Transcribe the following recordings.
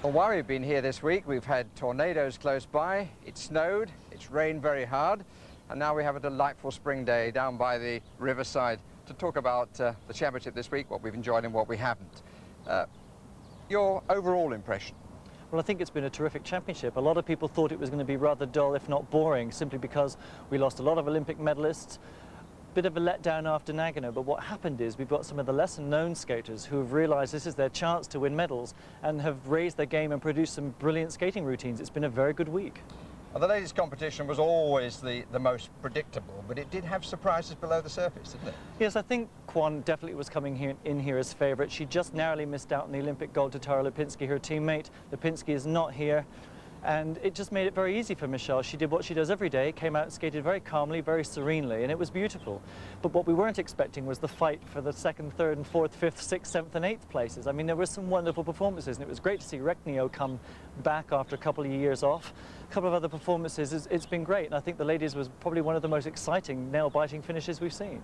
Well, while we've been here this week, we've had tornadoes close by, it snowed, it's rained very hard, and now we have a delightful spring day down by the riverside to talk about the championship this week, what we've enjoyed and what we haven't. Your overall impression? Well, I think it's been a terrific championship. A lot of people thought it was going to be rather dull, if not boring, simply because we lost a lot of Olympic medalists. Bit of a letdown after Nagano, but what happened is we've got some of the lesser-known skaters who have realised this is their chance to win medals and have raised their game and produced some brilliant skating routines. It's been a very good week. Well, the ladies' competition was always the most predictable, but it did have surprises below the surface, didn't it? Yes, I think Kwon definitely was coming in here as favourite. She just narrowly missed out on the Olympic gold to Tara Lipinski, her teammate. Lipinski is not here. And it just made it very easy for Michelle. She did what she does every day, came out and skated very calmly, very serenely, and it was beautiful. But what we weren't expecting was the fight for the second, third, and fourth, fifth, sixth, seventh, and eighth places. I mean, there were some wonderful performances, and it was great to see Reknio come back after a couple of years off. A couple of other performances, it's been great, and I think the ladies was probably one of the most exciting, nail-biting finishes we've seen.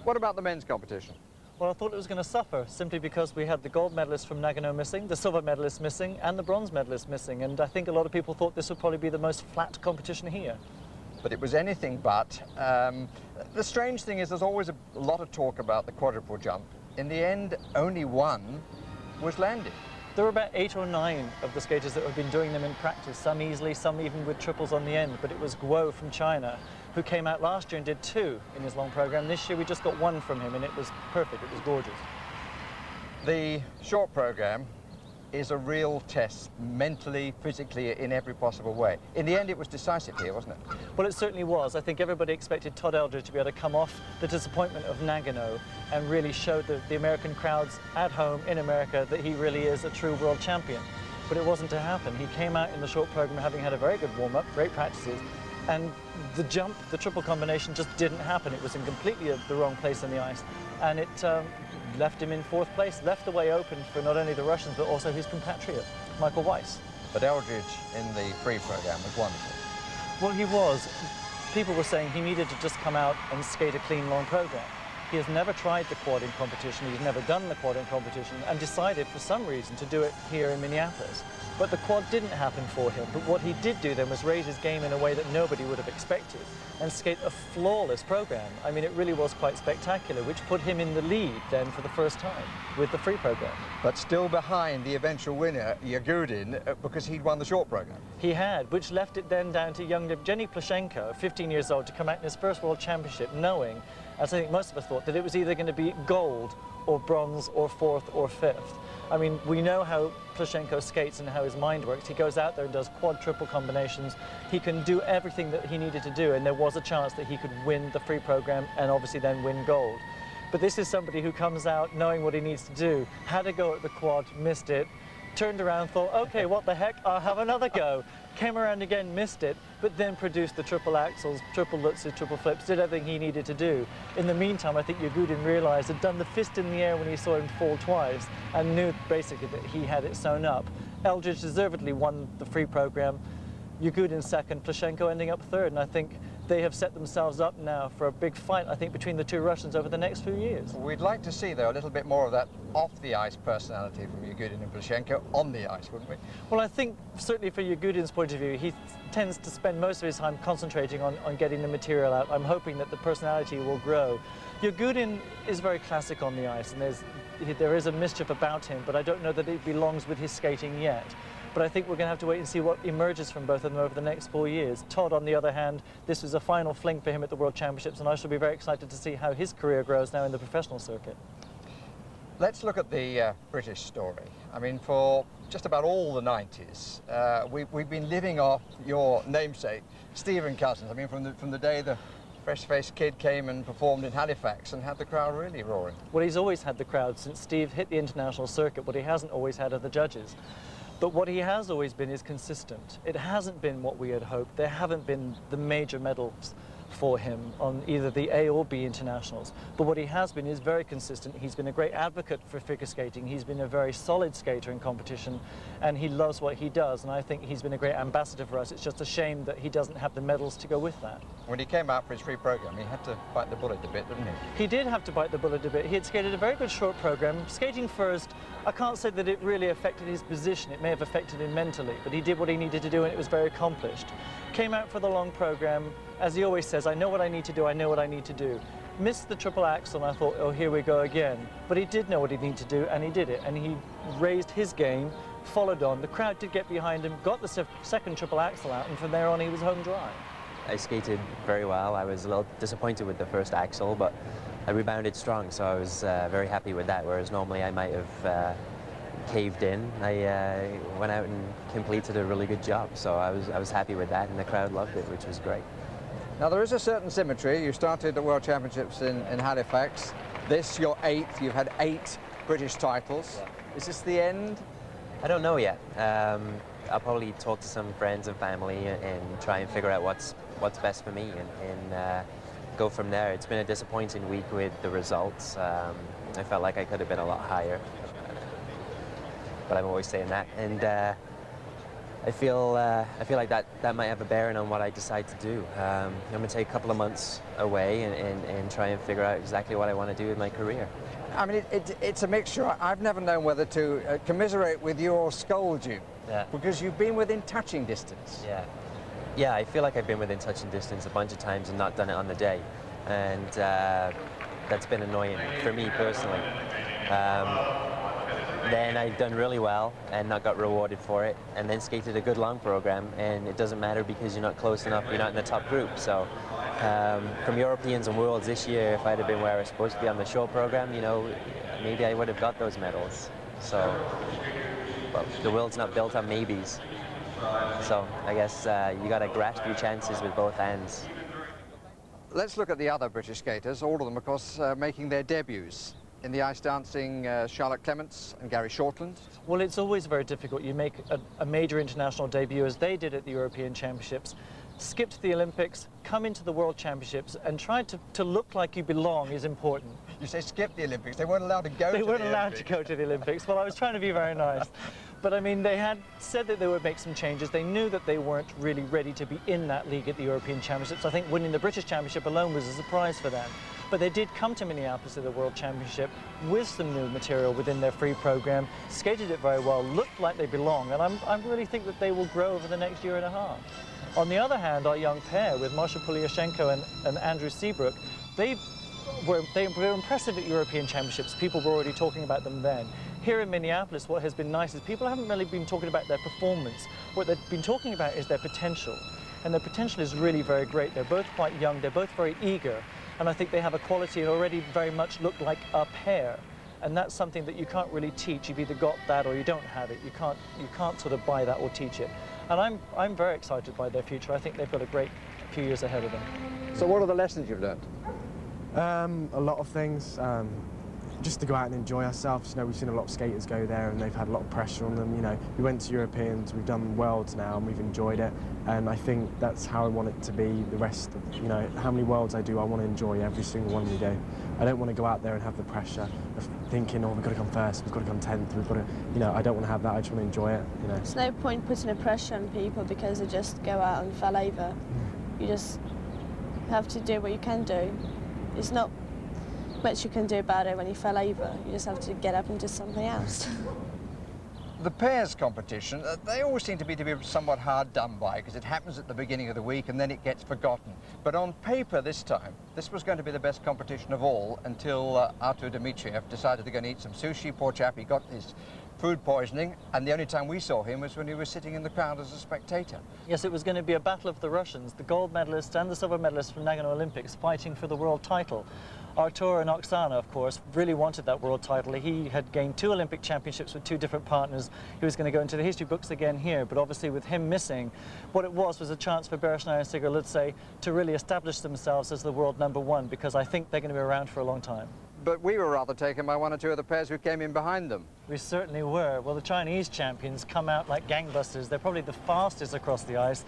What about the men's competition? Well, I thought it was going to suffer simply because we had the gold medalist from Nagano missing, the silver medalist missing, and the bronze medalist missing. And I think a lot of people thought this would probably be the most flat competition here. But it was anything but. The strange thing is there's always a lot of talk about the quadruple jump. In the end, only one was landed. There were about 8 or 9 of the skaters that have been doing them in practice, some easily, some even with triples on the end, but it was Guo from China who came out last year and did 2 in his long program. This year we just got 1 from him and it was perfect, it was gorgeous. The short program is a real test, mentally, physically, in every possible way. In the end it was decisive here, wasn't it? Well, it certainly was. I think everybody expected Todd Eldridge to be able to come off the disappointment of Nagano and really show the American crowds at home in America that he really is a true world champion. But it wasn't to happen. He came out in the short program having had a very good warm-up, great practices, and the jump, the triple combination just didn't happen. It was in completely the wrong place on the ice, and it left him in 4th place, left the way open for not only the Russians but also his compatriot, Michael Weiss. But Eldridge in the free program was wonderful. Well, he was. People were saying he needed to just come out and skate a clean long program. He has never tried the quad in competition, he's never done the quad in competition, and decided for some reason to do it here in Minneapolis. But the quad didn't happen for him. But what he did do then was raise his game in a way that nobody would have expected and skate a flawless program. I mean, it really was quite spectacular, which put him in the lead then for the first time with the free program. But still behind the eventual winner, Yagudin, because he'd won the short program. He had, which left it then down to young Evgeny Plushenko, 15 years old, to come out in his first World Championship knowing, as I think most of us thought, that it was either going to be gold or bronze or 4th or 5th. I mean, we know how Plushenko skates and how his mind works. He goes out there and does quad triple combinations. He can do everything that he needed to do, and there was a chance that he could win the free program and obviously then win gold. But this is somebody who comes out knowing what he needs to do, had a go at the quad, missed it, turned around, thought, okay, what the heck, I'll have another go. Came around again, missed it, but then produced the triple axels, triple lutzes, triple flips, did everything he needed to do. In the meantime, I think Yagudin realized, had done the fist in the air when he saw him fall twice, and knew basically that he had it sewn up. Eldridge deservedly won the free program, Yagudin 2nd, Plushenko ending up 3rd, and I think they have set themselves up now for a big fight, I think, between the 2 Russians over the next few years. We'd like to see, though, a little bit more of that off-the-ice personality from Yagudin and Plushenko on the ice, wouldn't we? Well, I think, certainly for Yagudin's point of view, he tends to spend most of his time concentrating on getting the material out. I'm hoping that the personality will grow. Yagudin is very classic on the ice, and there is a mischief about him, but I don't know that it belongs with his skating yet. But I think we're going to have to wait and see what emerges from both of them over the next 4 years. Todd, on the other hand, this was a final fling for him at the World Championships, and I shall be very excited to see how his career grows now in the professional circuit. Let's look at the British story. I mean, for just about all the 90s, we've been living off your namesake, Stephen Cousins. I mean, from the day the fresh-faced kid came and performed in Halifax and had the crowd really roaring. Well, he's always had the crowd since Steve hit the international circuit. What he hasn't always had are the judges. But what he has always been is consistent. It hasn't been what we had hoped. There haven't been the major medals for him on either the A or B internationals. But what he has been is very consistent. He's been a great advocate for figure skating. He's been a very solid skater in competition, and he loves what he does. And I think he's been a great ambassador for us. It's just a shame that he doesn't have the medals to go with that. When he came out for his free program, he had to bite the bullet a bit, didn't he? He did have to bite the bullet a bit. He had skated a very good short program. Skating first, I can't say that it really affected his position. It may have affected him mentally, but he did what he needed to do, and it was very accomplished. Came out for the long program. As he always says, I know what I need to do, I know what I need to do. Missed the triple axel, and I thought, oh, here we go again. But he did know what he needed to do, and he did it. And he raised his game, followed on. The crowd did get behind him, got the second triple axel out, and from there on he was home dry. I skated very well. I was a little disappointed with the first axel, but I rebounded strong, so I was very happy with that, whereas normally I might have caved in. I went out and completed a really good job, so I was happy with that, and the crowd loved it, which was great. Now, there is a certain symmetry. You started the World Championships in Halifax. This, your 8th. You've had 8 British titles. Yeah. Is this the end? I don't know yet. I'll probably talk to some friends and family and try and figure out what's best for me and go from there. It's been a disappointing week with the results. I felt like I could have been a lot higher, but I'm always saying that. And I feel like that might have a bearing on what I decide to do. I'm going to take a couple of months away and try and figure out exactly what I want to do with my career. I mean, it's a mixture. I've never known whether to commiserate with you or scold you. Yeah. Because you've been within touching distance. Yeah. Yeah, I feel like I've been within touching distance a bunch of times and not done it on the day. And that's been annoying for me personally. Then I've done really well and not got rewarded for it, and then skated a good long program, and it doesn't matter because you're not close enough, you're not in the top group. So from Europeans and Worlds this year, if I'd have been where I was supposed to be on the short program, you know, maybe I would have got those medals. So, but the world's not built on maybes. So I guess you got to grasp your chances with both hands. Let's look at the other British skaters, all of them, of course, making their debuts. In the ice dancing, Charlotte Clements and Gary Shortland. Well, it's always very difficult. You make a major international debut, as they did at the European Championships, skip to the Olympics, come into the World Championships, and try to look like you belong is important. You say skip the Olympics. They weren't allowed to go to the Olympics. They weren't allowed to go to the Olympics. Well, I was trying to be very nice. But I mean, they had said that they would make some changes. They knew that they weren't really ready to be in that league at the European Championships. I think winning the British Championship alone was a surprise for them. But they did come to Minneapolis at the World Championship with some new material within their free program, skated it very well, looked like they belong, and I really think that they will grow over the next year and a half. On the other hand, our young pair with Marsha Puliashenko and Andrew Seabrook, they were impressive at European Championships. People were already talking about them then. Here in Minneapolis, what has been nice is people haven't really been talking about their performance. What they've been talking about is their potential. And their potential is really very great. They're both quite young, they're both very eager. And I think they have a quality and already very much look like a pair. And that's something that you can't really teach. You've either got that or you don't have it. You can't sort of buy that or teach it. And I'm very excited by their future. I think they've got a great few years ahead of them. So what are the lessons you've learned? A lot of things. Just to go out and enjoy ourselves. You know, we've seen a lot of skaters go there and they've had a lot of pressure on them. You know, we went to Europeans, we've done Worlds now and we've enjoyed it. And I think that's how I want it to be the rest of, you know, how many Worlds I do, I want to enjoy every single one we do. I don't want to go out there and have the pressure of thinking, oh, we've got to come first, we've got to come 10th, we've got to, you know, I don't want to have that, I just want to enjoy it, you know. There's no point putting a pressure on people because they just go out and fell over. You just have to do what you can do. It's not much you can do about it when you fell over. You just have to get up and do something else. The pairs competition, they always seem to be somewhat hard done by because it happens at the beginning of the week and then it gets forgotten. But on paper this time, this was going to be the best competition of all until Artur Dmitriev decided to go and eat some sushi. Poor chap, he got his food poisoning, and the only time we saw him was when he was sitting in the crowd as a spectator. Yes, it was going to be a battle of the Russians, the gold medalist and the silver medalist from Nagano Olympics, fighting for the world title. Artur and Oksana, of course, really wanted that world title. He had gained 2 Olympic championships with 2 different partners. He was going to go into the history books again here, but obviously with him missing, what it was a chance for Bereshnaya and Sigurdsdóttir to really establish themselves as the world #1, because I think they're going to be around for a long time. but we were rather taken by one or two of the pairs who came in behind them. We certainly were. Well, the Chinese champions come out like gangbusters. They're probably the fastest across the ice.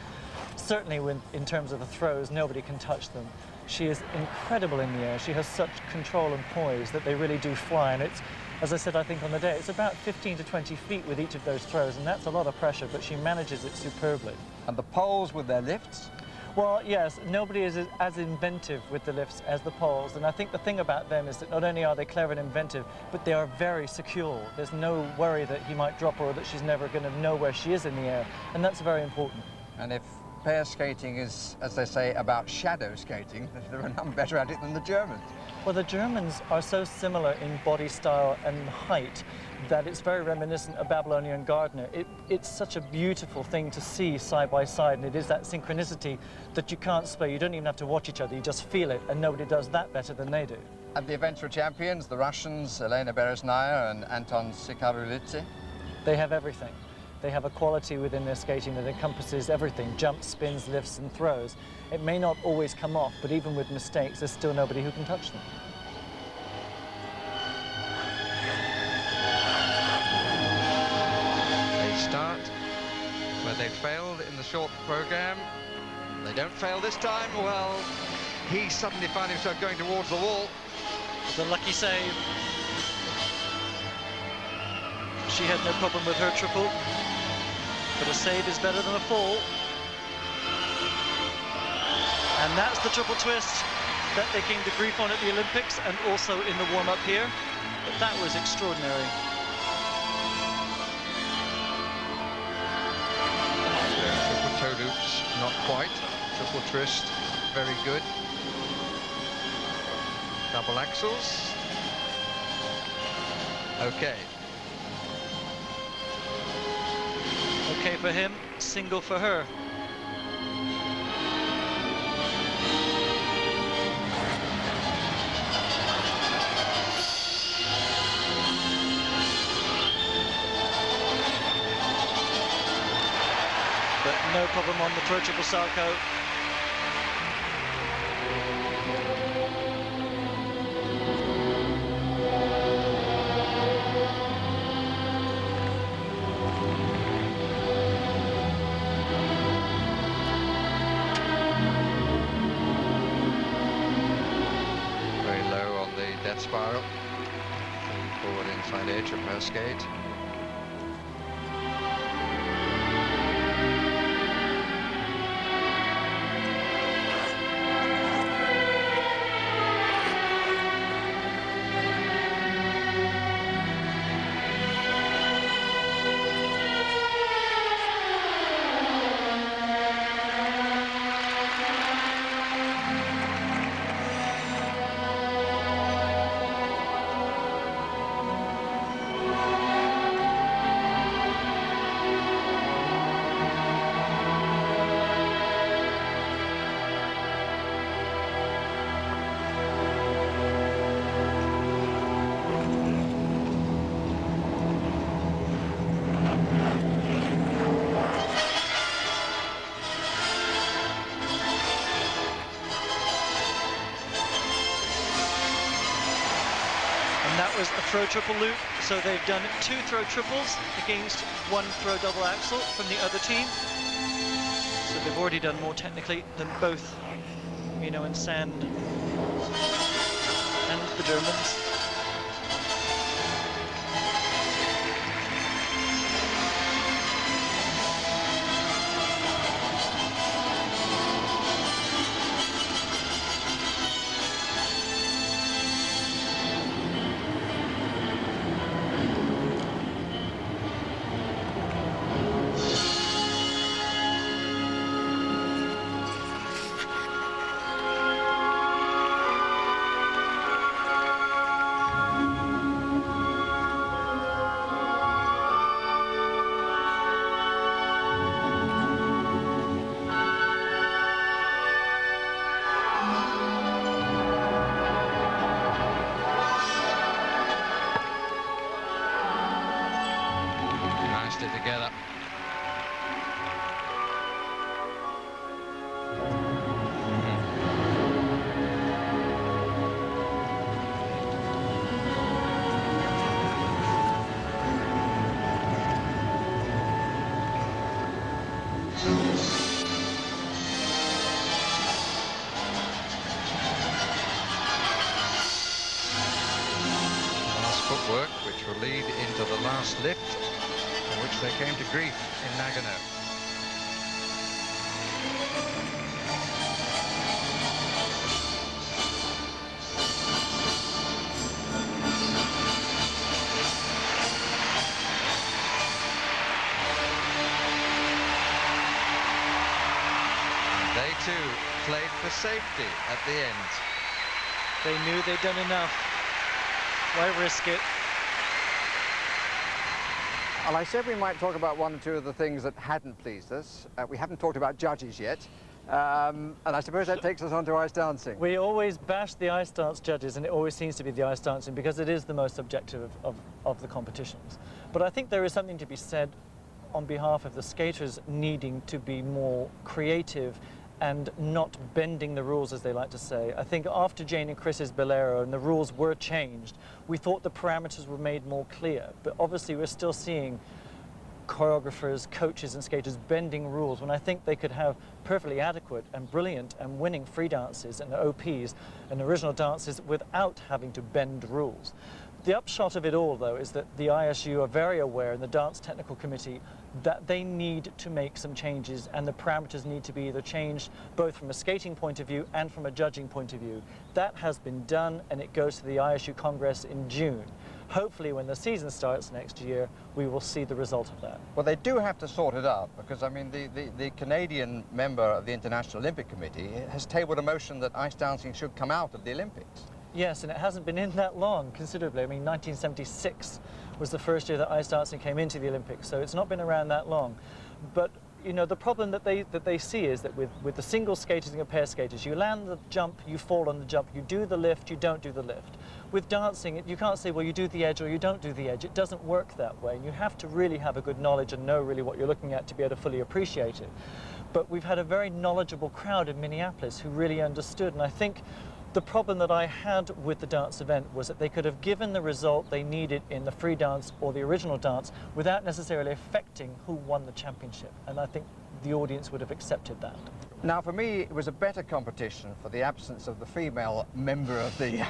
Certainly in terms of the throws, nobody can touch them. She is incredible in the air. She has such control and poise that they really do fly. And it's, as I said, I think on the day, it's about 15 to 20 feet with each of those throws, and that's a lot of pressure, but she manages it superbly. And the poles with their lifts? Well, yes, nobody is as inventive with the lifts as the poles, and I think the thing about them is that not only are they clever and inventive, but they are very secure. There's no worry that he might drop her or that she's never going to know where she is in the air, and that's very important. And if pair skating is, as they say, about shadow skating, there are none better at it than the Germans. Well, the Germans are so similar in body style and height that it's very reminiscent of Babylonian Gardner. It's such a beautiful thing to see side by side, and it is that synchronicity that you can't spell. You don't even have to watch each other, you just feel it, and nobody does that better than they do. And the eventual champions, the Russians, Elena Beresnaya and Anton Sikarulidze? They have everything. They have a quality within their skating that encompasses everything, jumps, spins, lifts and throws. It may not always come off, but even with mistakes, there's still nobody who can touch them. They start where they failed in the short program. They don't fail this time. Well, he suddenly found himself going towards the wall. The lucky save. She had no problem with her triple, but a save is better than a fall. And that's the triple twist that they came to grief on at the Olympics and also in the warm-up here. But that was extraordinary. Triple toe loops, not quite. Triple twist, very good. Double axels. Okay. Okay for him, single for her. But no problem on the pro triple Salchow. Very low on the death spiral. Forward inside edge of her skate. Was a throw triple loop, so they've done 2 throw triples against 1 throw double axel from the other team. So they've already done more technically than both Mino and Sand and the Germans. Together. Last footwork, which will lead into the last lift, in which they came to grief in Nagano. They too played for safety at the end. They knew they'd done enough. Why risk it? Well, I said we might talk about one or two of the things that hadn't pleased us. We haven't talked about judges yet. And I suppose that takes us on to ice dancing. We always bash the ice dance judges, and it always seems to be the ice dancing because it is the most objective of the competitions. But I think there is something to be said on behalf of the skaters needing to be more creative and not bending the rules, as they like to say. I think after Jane and Chris's Bolero and the rules were changed, we thought the parameters were made more clear. But obviously we're still seeing choreographers, coaches and skaters bending rules when I think they could have perfectly adequate and brilliant and winning free dances and OPs and original dances without having to bend rules. The upshot of it all, though, is that the ISU are very aware, in the Dance Technical Committee, that they need to make some changes and the parameters need to be either changed both from a skating point of view and from a judging point of view. That has been done and it goes to the ISU Congress in June. Hopefully when the season starts next year, we will see the result of that. Well, they do have to sort it out because, I mean, the Canadian member of the International Olympic Committee has tabled a motion that ice dancing should come out of the Olympics. Yes, and it hasn't been in that long, considerably. I mean, 1976 was the first year that ice dancing came into the Olympics, so it's not been around that long. But, you know, the problem that they see is that with the single skaters and the pair skaters, you land the jump, you fall on the jump, you do the lift, you don't do the lift. With dancing, you can't say, well, you do the edge or you don't do the edge. It doesn't work that way. You have to really have a good knowledge and know really what you're looking at to be able to fully appreciate it. But we've had a very knowledgeable crowd in Minneapolis who really understood, and I think the problem that I had with the dance event was that they could have given the result they needed in the free dance or the original dance without necessarily affecting who won the championship. And I think the audience would have accepted that. Now, for me, it was a better competition for the absence of the female member of the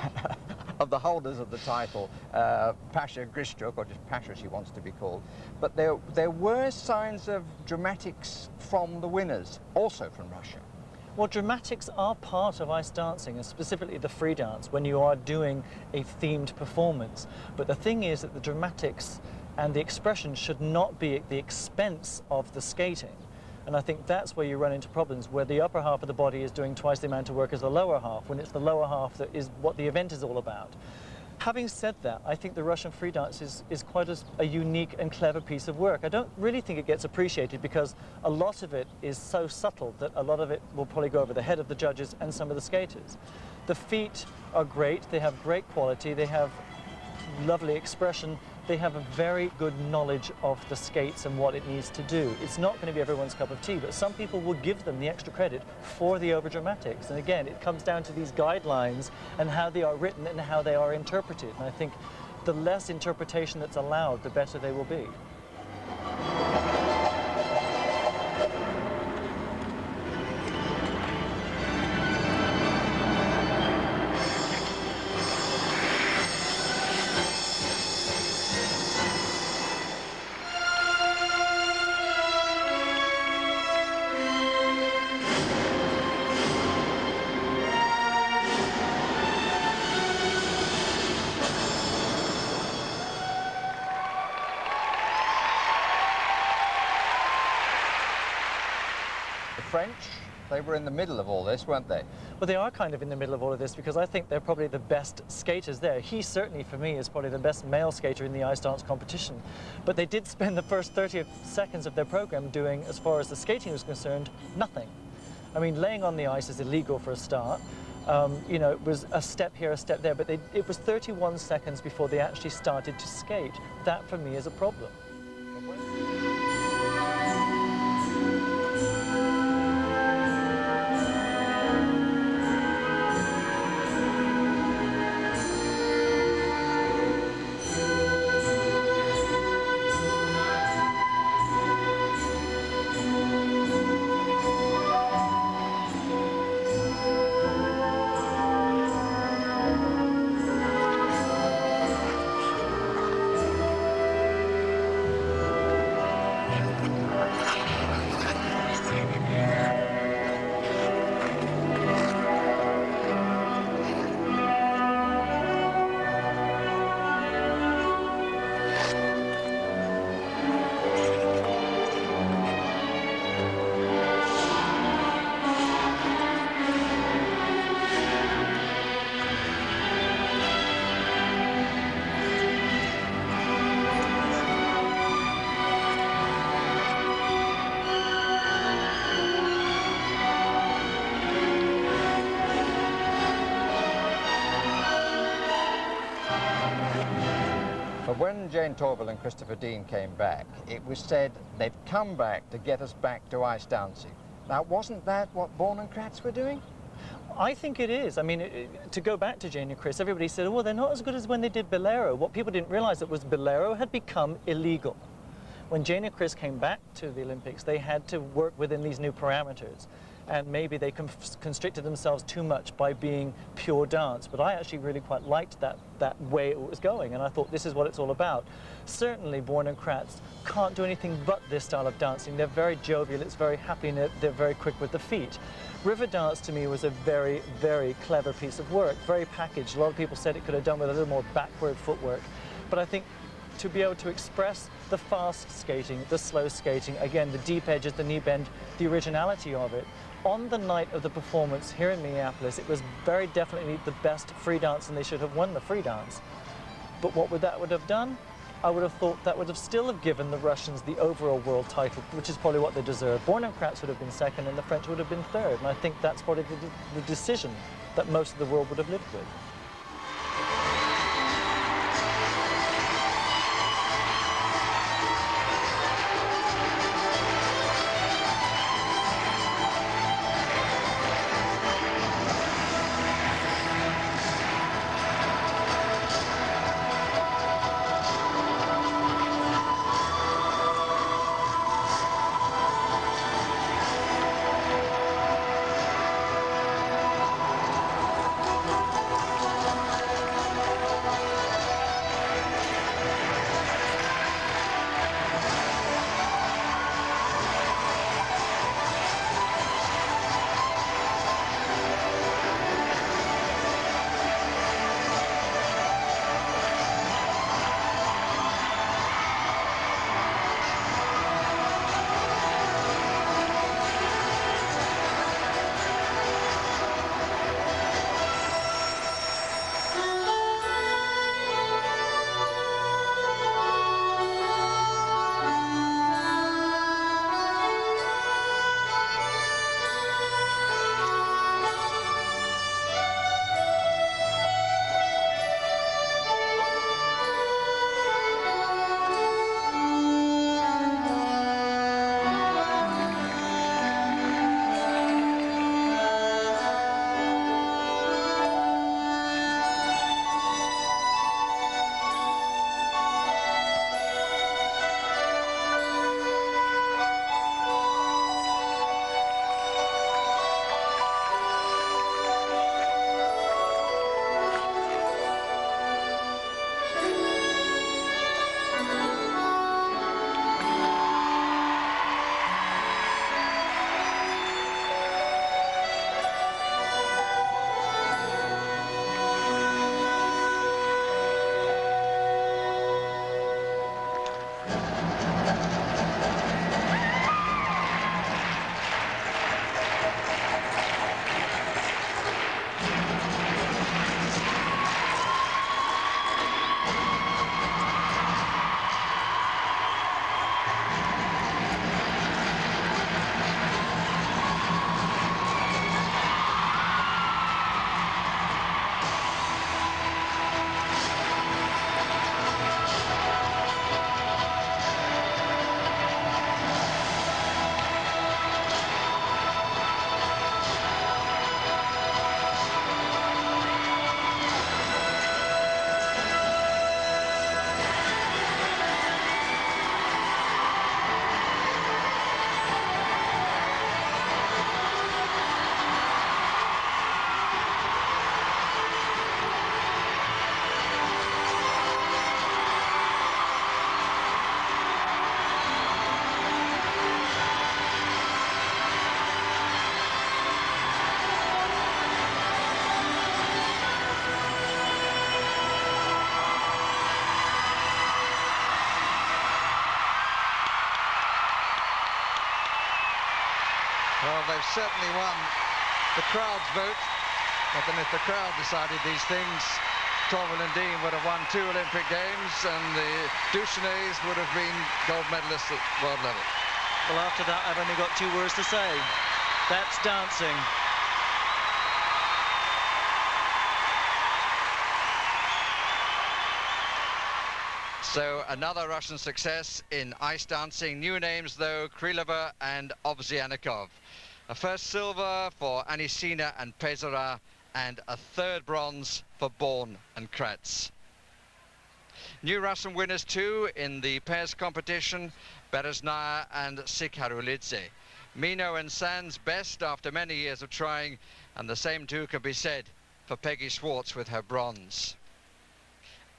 of the holders of the title, Pasha Grischuk, or just Pasha she wants to be called. But there were signs of dramatics from the winners, also from Russia. Well, dramatics are part of ice dancing, and specifically the free dance, when you are doing a themed performance. But the thing is that the dramatics and the expression should not be at the expense of the skating. And I think that's where you run into problems, where the upper half of the body is doing twice the amount of work as the lower half, when it's the lower half that is what the event is all about. Having said that, I think the Russian free dance is quite a unique and clever piece of work. I don't really think it gets appreciated because a lot of it is so subtle that a lot of it will probably go over the head of the judges and some of the skaters. The feet are great, they have great quality, they have lovely expression, they have a very good knowledge of the skates and what it needs to do. It's not going to be everyone's cup of tea, but some people will give them the extra credit for the overdramatics. And again, it comes down to these guidelines and how they are written and how they are interpreted. And I think the less interpretation that's allowed, the better they will be. French, they were in the middle of all this, weren't they? Well, they are kind of in the middle of all of this because I think they're probably the best skaters there. He certainly, for me, is probably the best male skater in the ice dance competition. But they did spend the first 30 seconds of their program doing, as far as the skating was concerned, nothing. I mean, laying on the ice is illegal for a start. You know, it was a step here, a step there, but it was 31 seconds before they actually started to skate. That, for me, is a problem. When Jane Torvill and Christopher Dean came back, it was said they've come back to get us back to ice dancing. Now, wasn't that what Bourne and Kratz were doing? I think it is. I mean, to go back to Jane and Chris, everybody said, oh, well, they're not as good as when they did Bolero. What people didn't realize was Bolero had become illegal. When Jane and Chris came back to the Olympics, they had to work within these new parameters. And maybe they constricted themselves too much by being pure dance. But I actually really quite liked that way it was going, and I thought this is what it's all about. Certainly, Bourne and Kratz can't do anything but this style of dancing. They're very jovial, it's very happy, and they're very quick with the feet. River Dance, to me, was a very, very clever piece of work, very packaged. A lot of people said it could have done with a little more backward footwork. But I think to be able to express the fast skating, the slow skating, again, the deep edges, the knee bend, the originality of it, on the night of the performance here in Minneapolis, it was very definitely the best free dance, and they should have won the free dance. But what that would have done? I would have thought that would have still have given the Russians the overall world title, which is probably what they deserve. Bourne and Kratz would have been second, and the French would have been third. And I think that's probably the decision that most of the world would have lived with. Well, they've certainly won the crowd's vote. But then if the crowd decided these things, Torvill and Dean would have won 2 Olympic Games, and the Duchesnays would have been gold medalists at world level. Well, after that, I've only got 2 words to say. That's dancing. So another Russian success in ice dancing. New names though, Krylova and Ovsyannikov. A first silver for Anisina and Pezera, and a third bronze for Born and Kretz. New Russian winners too in the pairs competition, Bereznaya and Sikharulidze. Mino and Sands best after many years of trying, and the same too can be said for Peggy Schwartz with her bronze.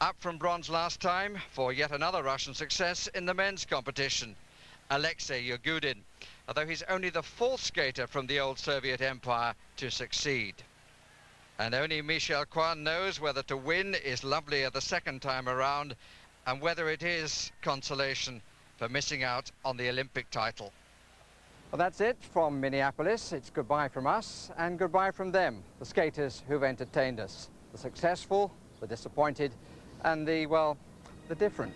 Up from bronze last time for yet another Russian success in the men's competition, Alexei Yagudin, although he's only the fourth skater from the old Soviet Empire to succeed. And only Michel Coin knows whether to win is lovelier the second time around, and whether it is consolation for missing out on the Olympic title. Well, that's it from Minneapolis. It's goodbye from us and goodbye from them, the skaters who've entertained us. The successful, the disappointed, and the, well, the different.